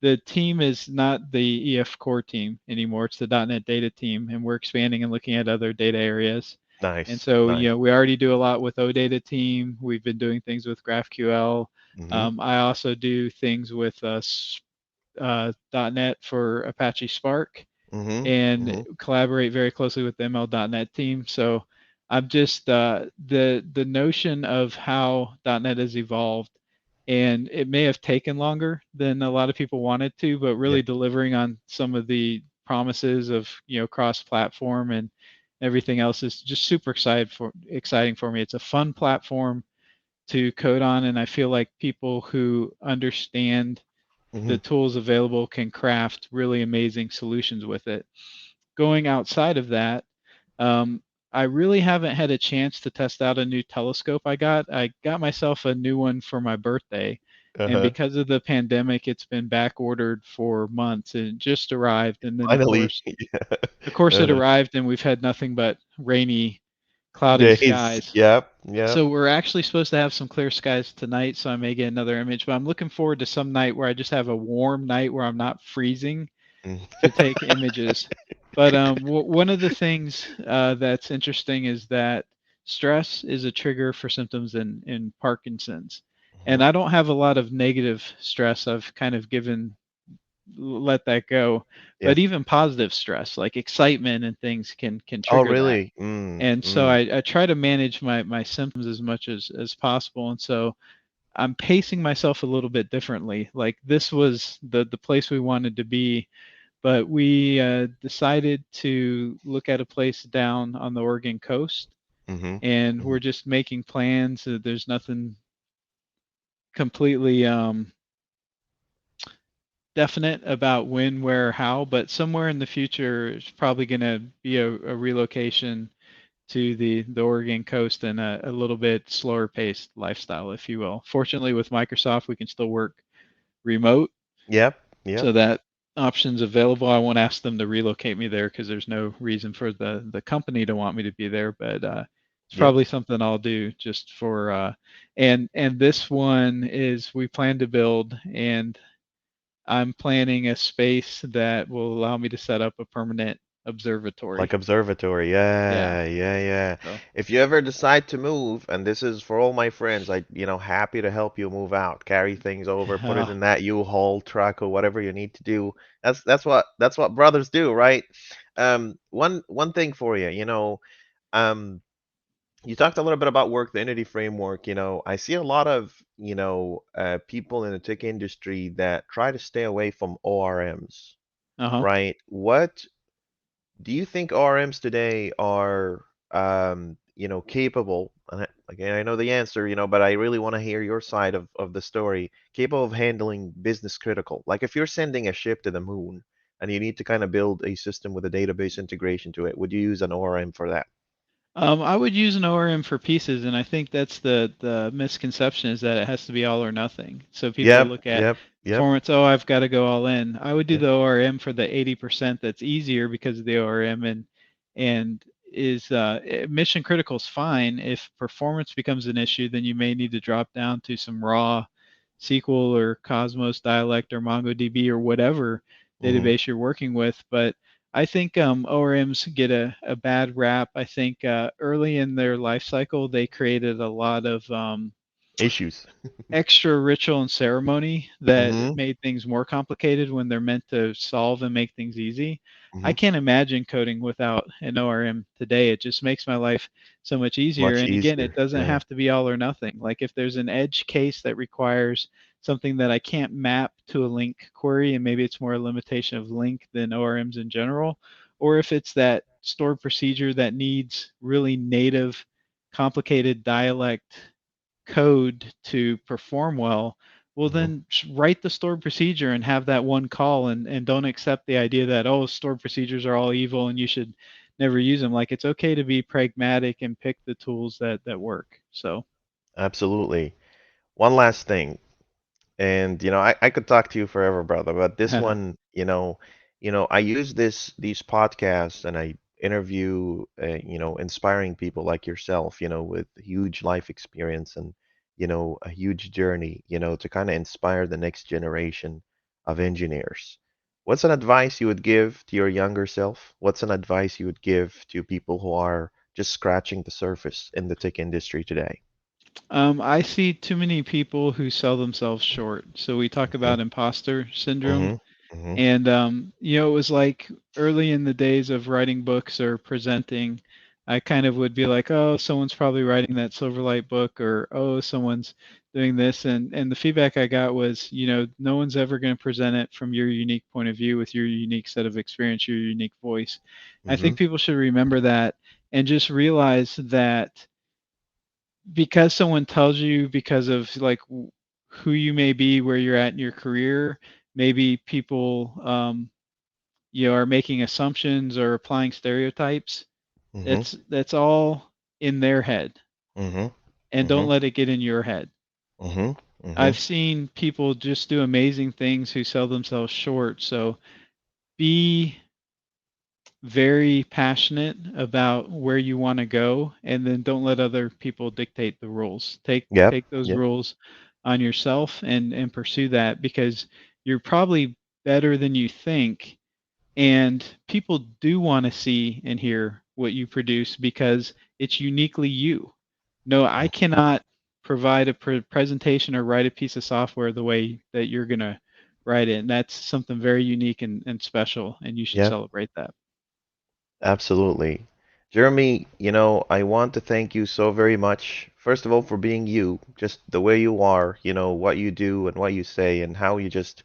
the team is not the EF core team anymore. It's the .NET data team, and we're expanding and looking at other data areas. And Nice, so, nice. we already do a lot with OData team. We've been doing things with GraphQL. Mm-hmm. I also do things with .NET for Apache Spark Mm-hmm. and Mm-hmm. collaborate very closely with the ML.NET team. So I'm just the notion of how .NET has evolved, and it may have taken longer than a lot of people wanted to, but Yeah. really delivering on some of the promises of cross-platform and everything else is just super exciting for me. It's a fun platform to code on, and I feel like people who understand Mm-hmm. the tools available can craft really amazing solutions with it. going outside of that, um, I really haven't had a chance to test out a new telescope I got myself a new one for my birthday, and Uh-huh. because of the pandemic, it's been back ordered for months, and it just arrived. And then Finally. Yeah. of course, it Uh-huh. arrived, and we've had nothing but rainy, cloudy Days. skies. Yep. Yep. So we're actually supposed to have some clear skies tonight, so I may get another image. But I'm looking forward to some night where I just have a warm night where I'm not freezing Mm. to take images. But one of the things that's interesting is that stress is a trigger for symptoms in Parkinson's. And Mhm. I don't have a lot of negative stress. I've kind of let that go. Yeah. But even positive stress, like excitement and things, can Oh, trigger that. really? Mm, And so mm. I try to manage my symptoms as much as possible. And so I'm pacing myself a little bit differently. Like this was the place we wanted to be, but we decided to look at a place down on the Oregon coast, Mhm. and we're Mhm. just making plans. There's nothing completely definite about when, where, how, but somewhere in the future, it's probably going to be a relocation to the Oregon coast and a little bit slower paced lifestyle, if you will. Fortunately, with Microsoft, we can still work remote, Yep. Yep. so that option's available. I won't ask them to relocate me there because there's no reason for the company to want me to be there, but it's Yep. probably something I'll do just for and this one is we plan to build, and I'm planning a space that will allow me to set up a permanent Like observatory. observatory. Yeah. Yeah, yeah, yeah. So If you ever decide to move, and this is for all my friends, happy to help you move out, carry things over, put it uh, in that U-Haul truck or whatever you need to do. That's what brothers do, right? One thing for you, um, you talked a little bit about work, the Entity Framework. I see a lot of, people in the tech industry that try to stay away from ORMs, uh-huh. right? What do you think RMs today are, capable? And again, I know the answer, but I really want to hear your side of the story. Capable of handling business critical. Like if you're sending a ship to the moon and you need to kind of build a system with a database integration to it, would you use an ORM for that? I would use an ORM for pieces, and I think that's the misconception is that it has to be all or nothing. So people Yep, look at yep, yep, performance, oh, I've got to go all in. I would do yep. the ORM for the 80% that's easier because of the ORM, and is mission critical is fine. If performance becomes an issue, then you may need to drop down to some raw SQL or Cosmos dialect or MongoDB or whatever Hmm. database you're working with. But I think ORMs get a bad rap. I think early in their life cycle, they created a lot of Issues. extra ritual and ceremony that Hmm. made things more complicated when they're meant to solve and make things easy. I Hmm. can't imagine coding without an ORM today. It just makes my life so much easier. Much And again, it easier. doesn't Yeah. have to be all or nothing. Like if there's an edge case that requires something that I can't map to a link query, and maybe it's more a limitation of link than ORMs in general, or if it's that stored procedure that needs really native, complicated dialect code to perform well, well Hmm. then write the stored procedure and have that one call, and don't accept the idea that oh stored procedures are all evil and you should never use them. Like it's okay to be pragmatic and pick the tools that work. So Absolutely. One last thing. And I could talk to you forever, brother, but this one, I use these podcasts and I interview, inspiring people like yourself, with huge life experience and, a huge journey, to kind of inspire the next generation of engineers. What's an advice you would give to your younger self? What's an advice you would give to people who are just scratching the surface in the tech industry today? I see too many people who sell themselves short. So we talk Hmm. about imposter syndrome. Hmm. Hmm. And it was like early in the days of writing books or presenting, I kind of would be like, oh, someone's probably writing that Silverlight book, or oh, someone's doing this. And the feedback I got was, no one's ever going to present it from your unique point of view with your unique set of experience, your unique voice. I Hmm. think people should remember that and just realize that because someone tells you because of like who you may be, where you're at in your career, maybe people you are making assumptions or applying stereotypes, Mm-hmm. that's all in their head, Mm-hmm. and Mm-hmm. don't let it get in your head. Mm-hmm. Mm-hmm. I've seen people just do amazing things who sell themselves short. So be very passionate about where you want to go, and then don't let other people dictate the rules. Yep. Take those Yep. rules on yourself and pursue that, because you're probably better than you think, and people do want to see and hear what you produce because it's uniquely you. No, I cannot provide a presentation or write a piece of software the way that you're going to write it. And that's something very unique and special, and you should Yep. celebrate that. Absolutely. Jeremy, I want to thank you so very much, first of all, for being you, just the way you are, what you do and what you say and how you just,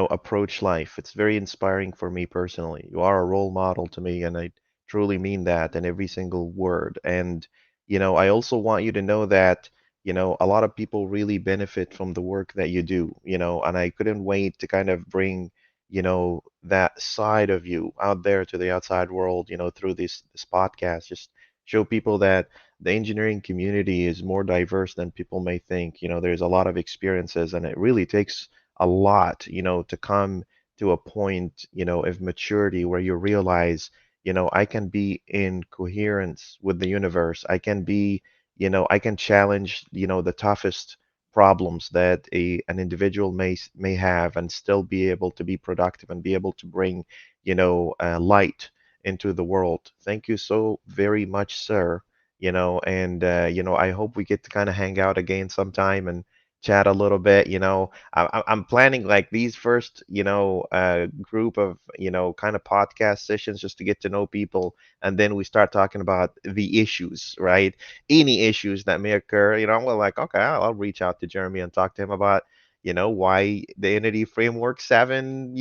approach life. It's very inspiring for me personally. You are a role model to me, and I truly mean that in every single word. And, I also want you to know that, a lot of people really benefit from the work that you do, and I couldn't wait to kind of bring that side of you out there to the outside world, through this podcast. Just show people that the engineering community is more diverse than people may think. There's a lot of experiences, and it really takes a lot, to come to a point, of maturity where you realize, I can be in coherence with the universe. I can be, I can challenge, the toughest problems that an individual may have and still be able to be productive and be able to bring, light into the world. Thank you so very much, sir. And I hope we get to kind of hang out again sometime and chat a little bit. I'm planning like these first, group of, kind of podcast sessions just to get to know people, and then we start talking about the issues, right? Any issues that may occur, we're like, okay, I'll reach out to Jeremy and talk to him about, why the Entity Framework 7,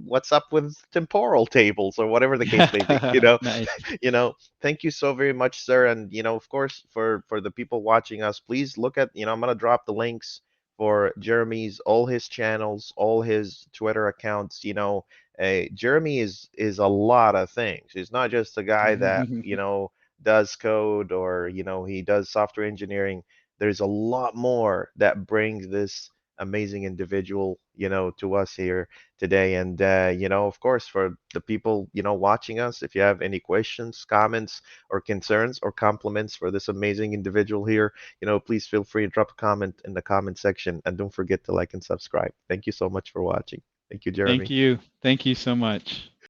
what's up with temporal tables or whatever the case may be, Nice. you know, thank you so very much, sir. And, of course, for the people watching us, please look at, I'm gonna drop the links for Jeremy's all his channels, all his Twitter accounts. Jeremy is a lot of things. He's not just a guy that, does code or he does software engineering. There's a lot more that brings this amazing individual to us here today. And of course, for the people watching us, if you have any questions, comments, or concerns or compliments for this amazing individual here, please feel free to drop a comment in the comment section, and don't forget to like and subscribe. Thank you so much for watching. Thank you, Thank Jeremy. you. Thank you so much.